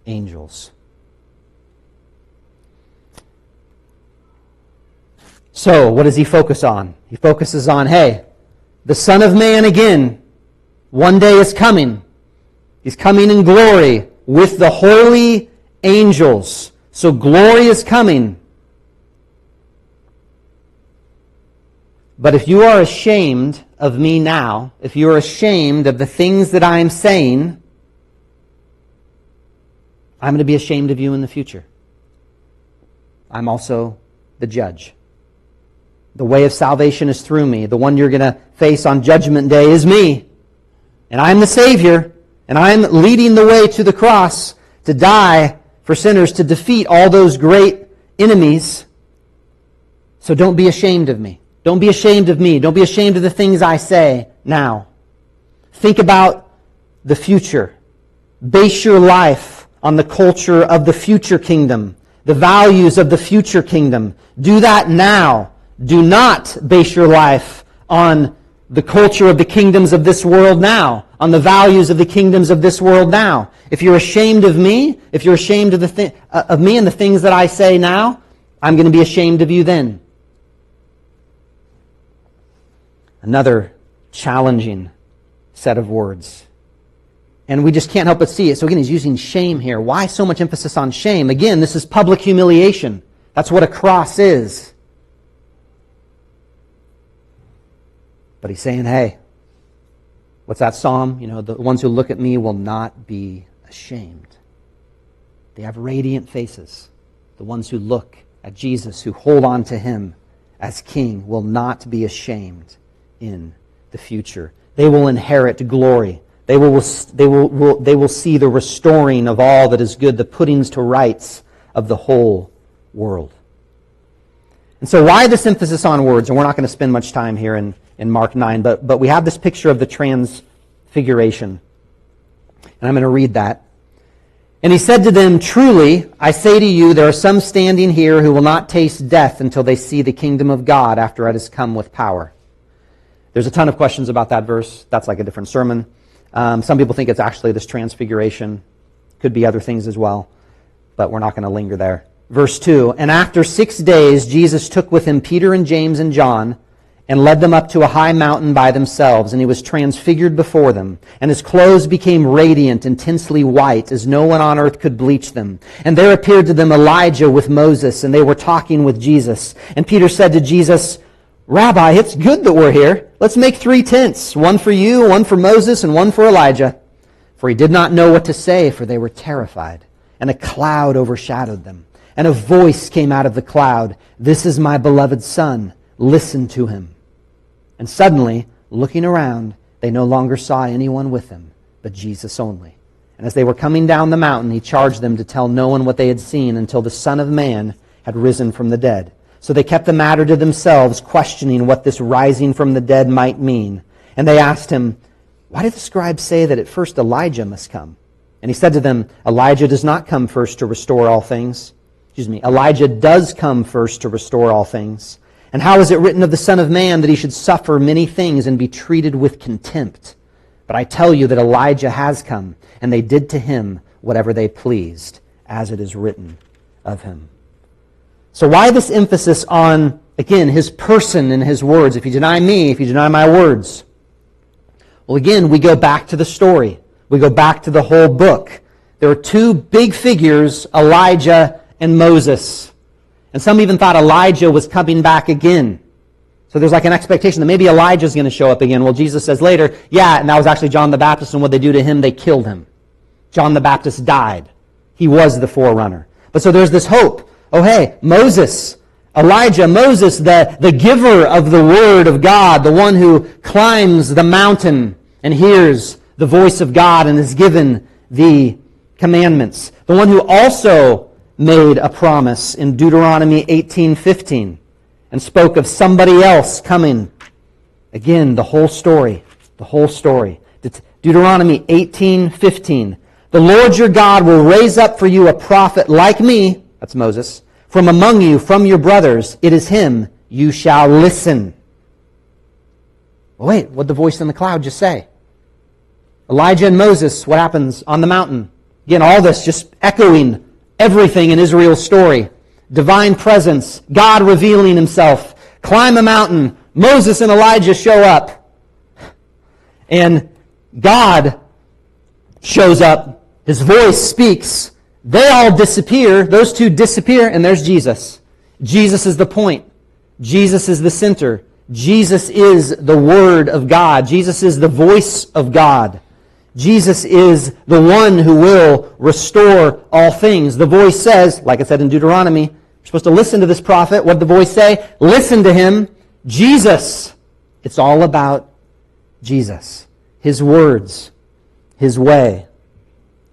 angels. So, what does he focus on? He focuses on, hey, the Son of Man again, one day is coming. He's coming in glory with the holy angels. So glory is coming. But if you are ashamed of me now, if you are ashamed of the things that I am saying, I'm going to be ashamed of you in the future. I'm also the judge. The way of salvation is through me. The one you're going to face on Judgment Day is me. And I'm the Savior. And I'm leading the way to the cross to die for sinners, to defeat all those great enemies. So don't be ashamed of me. Don't be ashamed of me. Don't be ashamed of the things I say now. Think about the future. Base your life on the culture of the future kingdom, the values of the future kingdom. Do that now. Do not base your life on the culture of the kingdoms of this world now, on the values of the kingdoms of this world now. If you're ashamed of me, if you're ashamed of me and the things that I say now, I'm going to be ashamed of you then. Another challenging set of words. And we just can't help but see it. So again, he's using shame here. Why so much emphasis on shame? Again, this is public humiliation. That's what a cross is. But he's saying, hey, what's that psalm? You know, the ones who look at me will not be ashamed. They have radiant faces. The ones who look at Jesus, who hold on to him as king, will not be ashamed in the future. They will inherit glory. They will see the restoring of all that is good, the puttings to rights of the whole world. And so why this emphasis on words? And we're not going to spend much time here in Mark 9, but we have this picture of the transfiguration. And I'm going to read that. And he said to them, truly, I say to you, there are some standing here who will not taste death until they see the kingdom of God after it has come with power. There's a ton of questions about that verse. That's like a different sermon. Some people think it's actually this transfiguration. Could be other things as well, but we're not going to linger there. Verse 2, and after 6 days, Jesus took with him Peter and James and John and led them up to a high mountain by themselves, and he was transfigured before them. And his clothes became radiant, intensely white, as no one on earth could bleach them. And there appeared to them Elijah with Moses, and they were talking with Jesus. And Peter said to Jesus, Rabbi, it's good that we're here. Let's make 3 tents, one for you, one for Moses, and one for Elijah. For he did not know what to say, for they were terrified. And a cloud overshadowed them. And a voice came out of the cloud, this is my beloved Son, listen to him. And suddenly, looking around, they no longer saw anyone with them, but Jesus only. And as they were coming down the mountain, he charged them to tell no one what they had seen until the Son of Man had risen from the dead. So they kept the matter to themselves, questioning what this rising from the dead might mean. And they asked him, why did the scribes say that at first Elijah must come? And he said to them, Elijah does not come first to restore all things. Elijah does come first to restore all things. And how is it written of the Son of Man that he should suffer many things and be treated with contempt? But I tell you that Elijah has come, and they did to him whatever they pleased, as it is written of him. So why this emphasis on, again, his person and his words? If you deny me, if you deny my words. Well, again, we go back to the story. We go back to the whole book. There are 2 big figures, Elijah and Moses. And some even thought Elijah was coming back again. So there's like an expectation that maybe Elijah's going to show up again. Well, Jesus says later, yeah, and that was actually John the Baptist, and what they do to him, they killed him. John the Baptist died. He was the forerunner. But so there's this hope. Oh, hey, Moses, Elijah, Moses, the giver of the Word of God, the one who climbs the mountain and hears the voice of God and is given the commandments. The one who also made a promise in Deuteronomy 18:15 and spoke of somebody else coming. Again, the whole story. The whole story. Deuteronomy 18:15. The Lord your God will raise up for you a prophet like me, that's Moses, from among you, from your brothers. It is him you shall listen. Well, wait, what did the voice in the cloud just say? Elijah and Moses, what happens on the mountain? Again, all this just echoing everything in Israel's story. Divine presence, God revealing himself. Climb a mountain. Moses and Elijah show up. And God shows up. His voice speaks. They all disappear. Those two disappear, and there's Jesus. Jesus is the point. Jesus is the center. Jesus is the Word of God. Jesus is the voice of God. Jesus is the one who will restore all things. The voice says, like I said in Deuteronomy, you're supposed to listen to this prophet. What did the voice say? Listen to him. Jesus. It's all about Jesus. His words. His way.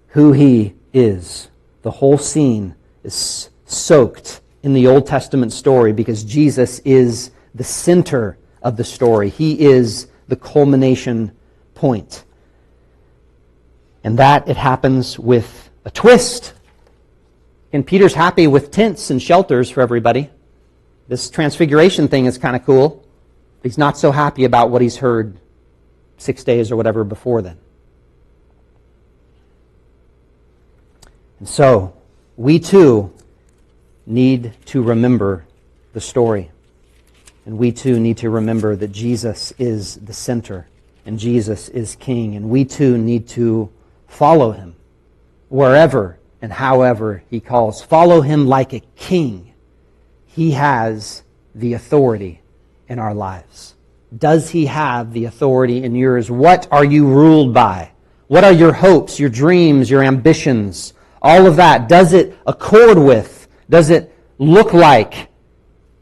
Who he is. The whole scene is soaked in the Old Testament story because Jesus is the center of the story. He is the culmination point. And that it happens with a twist. And Peter's happy with tents and shelters for everybody. This transfiguration thing is kind of cool. But he's not so happy about what he's heard 6 days or whatever before then. And so, we too need to remember the story. And we too need to remember that Jesus is the center. And Jesus is King. And we too need to follow him wherever and however he calls. Follow him like a king. He has the authority in our lives. Does he have the authority in yours? What are you ruled by? What are your hopes, your dreams, your ambitions? All of that. Does it accord with? Does it look like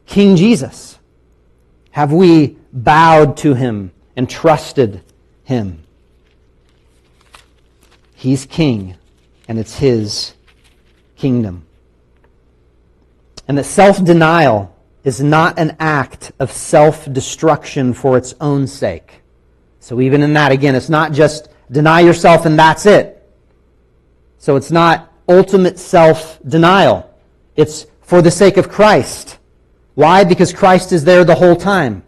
King Jesus? Have we bowed to him and trusted him? He's king, and it's his kingdom. And that self-denial is not an act of self-destruction for its own sake. So even in that, again, it's not just deny yourself and that's it. So it's not ultimate self-denial. It's for the sake of Christ. Why? Because Christ is there the whole time.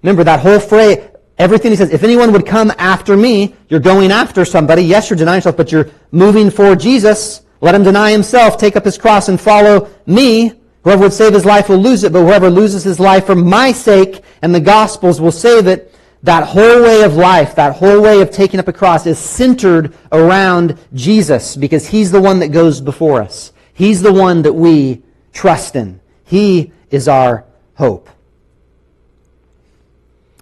Remember that whole phrase, everything he says, if anyone would come after me, you're going after somebody. Yes, you're denying yourself, but you're moving for Jesus. Let him deny himself, take up his cross, and follow me. Whoever would save his life will lose it, but whoever loses his life for my sake and the gospel's will save it. That whole way of life, that whole way of taking up a cross is centered around Jesus because he's the one that goes before us. He's the one that we trust in. He is our hope.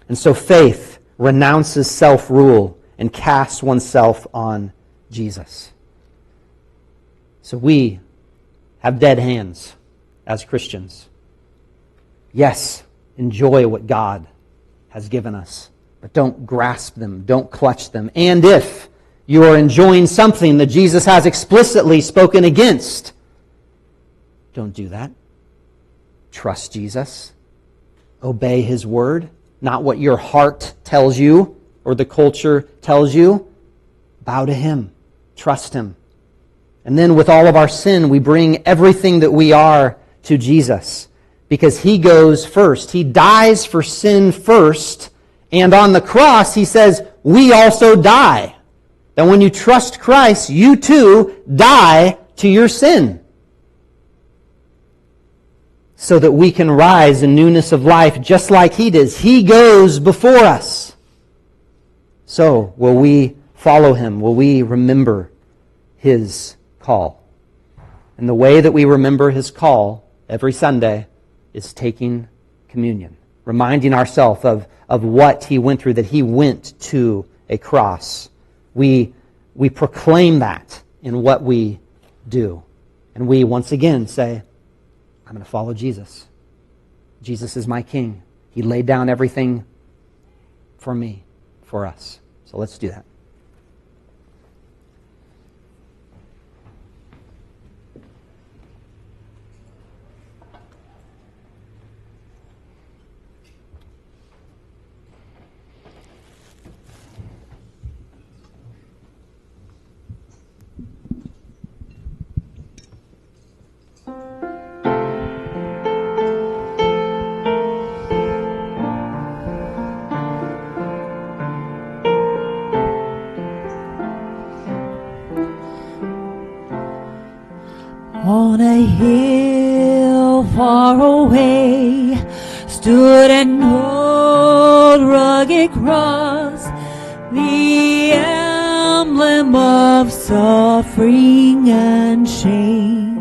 And so faith renounces self-rule and casts oneself on Jesus. So we have dead hands as Christians. Yes, enjoy what God has given us, but don't grasp them, don't clutch them. And if you are enjoying something that Jesus has explicitly spoken against, don't do that. Trust Jesus. Obey his word, not what your heart tells you or the culture tells you. Bow to him. Trust him. And then with all of our sin, we bring everything that we are to Jesus because he goes first. He dies for sin first, and on the cross he says, we also die. That when you trust Christ, you too die to your sin, so that we can rise in newness of life just like he does. He goes before us. So, will we follow him? Will we remember his call? And the way that we remember his call every Sunday is taking communion. reminding ourselves of what he went through, that he went to a cross. We proclaim that in what we do. And we once again say, I'm going to follow Jesus. Jesus is my King. He laid down everything for me, for us. So let's do that. On a hill far away stood an old rugged cross, the emblem of suffering and shame.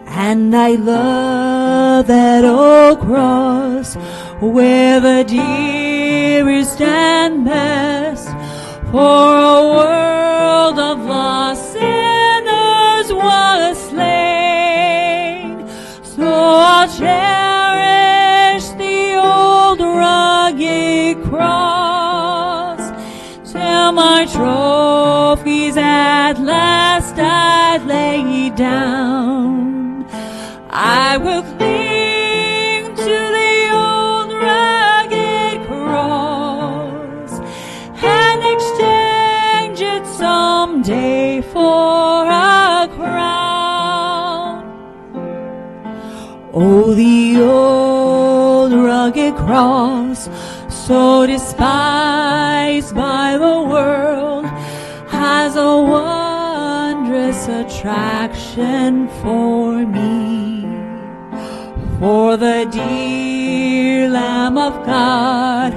And I love that old cross where the dearest and best for a world of lost sinners was slain. So I'll cherish the old rugged cross till my trophies at last I lay down. I will cling to the old rugged cross and exchange it someday for a crown. Oh, the old rugged cross, so despised by the world, has a wondrous attraction for me. For the dear Lamb of God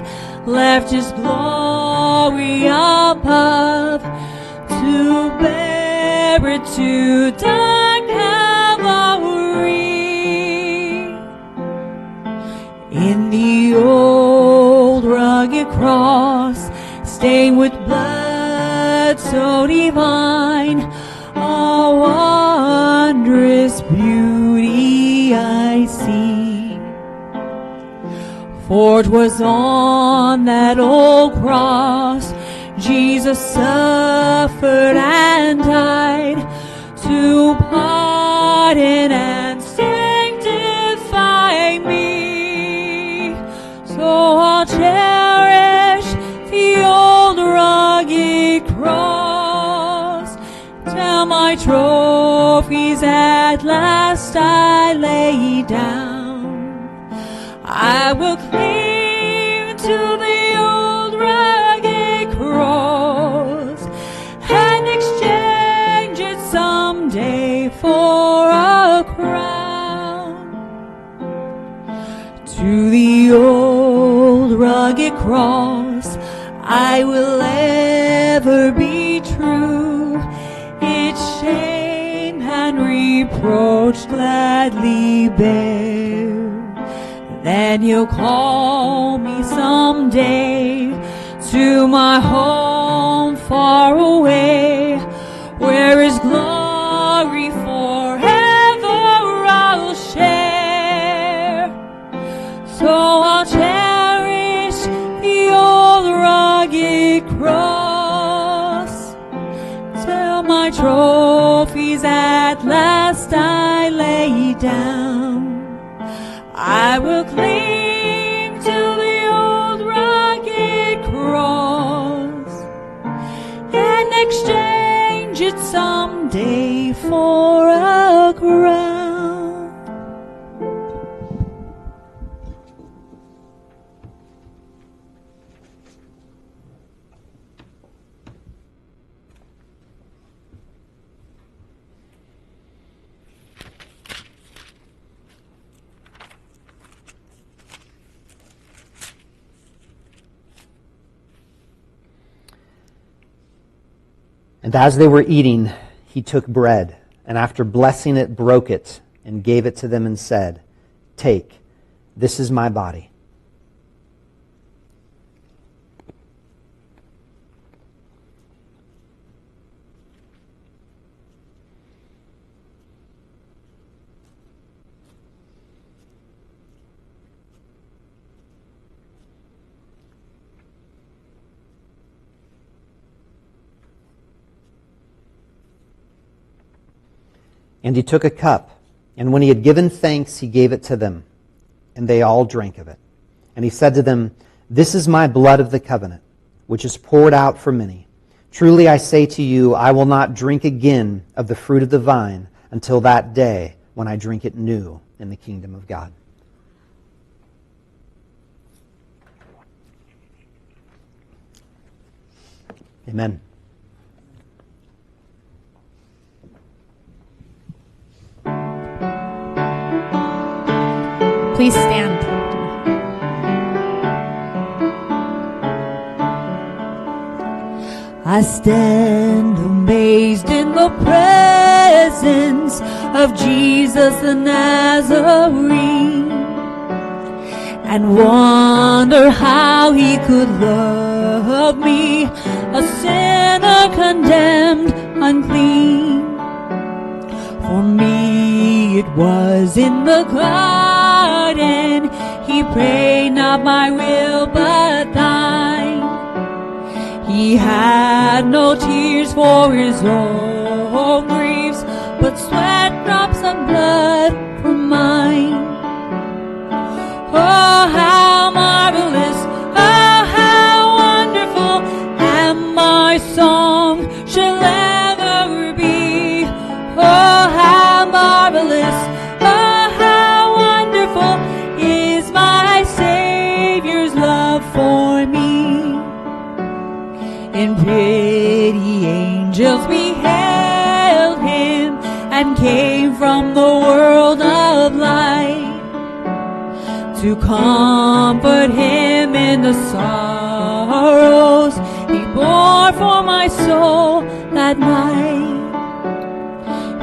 left his glory above to bear it to dark Calvary. In the old rugged cross, stained with blood so divine, a wondrous beauty I see. For 'twas on that old cross Jesus suffered and died to pardon and sanctify me. So I'll cherish the old rugged cross till my trophies at last I lay down. I will cling to the old rugged cross and exchange it someday for a crown. To the old rugged cross I will ever be true, its shame and reproach gladly bear. Then you'll call me someday to my home far away, where his glory forever I'll share. So I'll cherish the old rugged cross till my trophies at last I lay down. I will cling to the old rugged cross and exchange it someday for a crown. And as they were eating, he took bread, and after blessing it, broke it, and gave it to them and said, "Take, This is my body. And he took a cup, and when he had given thanks, he gave it to them, and they all drank of it. And he said to them, This is my blood of the covenant, which is poured out for many. Truly I say to you, I will not drink again of the fruit of the vine until that day when I drink it new in the kingdom of God. Amen. Please stand. I stand amazed in the presence of Jesus the Nazarene, and wonder how he could love me, a sinner condemned unclean. For me it was in the garden, he prayed, not my will but thine. He had no tears for his own griefs, but sweat drops of blood for mine. Oh, how marvelous, oh, how wonderful, and my song shall ever be. Oh, how marvelous, oh, how wonderful is my Savior's love for me. In pity angels beheld him, and came from the world of light to comfort him in the sorrows he bore for my soul that night.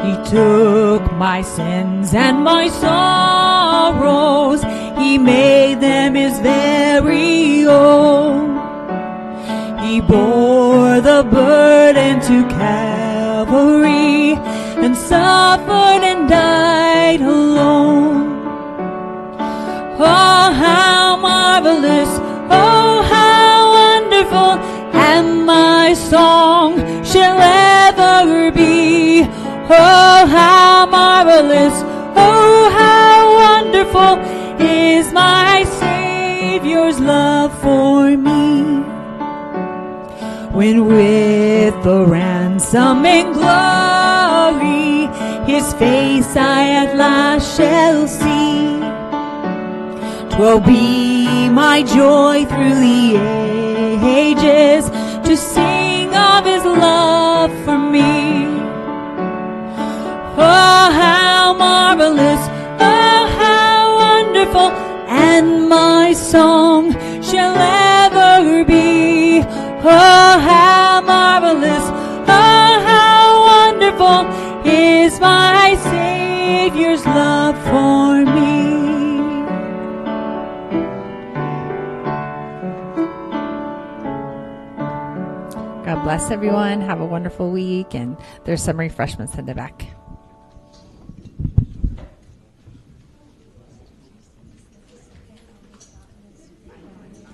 He took my sins and my sorrows, he made them his very own. He bore the burden to Calvary, and suffered and died alone. Oh, how marvelous, oh, how wonderful, and my song shall ever be. Oh, how marvelous, oh, how wonderful is my Savior's love for me. When with the ransoming glory his face I at last shall see, 'twill be my joy through the ages to sing of his love for me. Oh, how marvelous, oh, how wonderful, and my song shall ever be. Oh, how marvelous, oh, how wonderful is my Savior's love for me. God bless everyone. Have a wonderful week, and there's some refreshments in the back.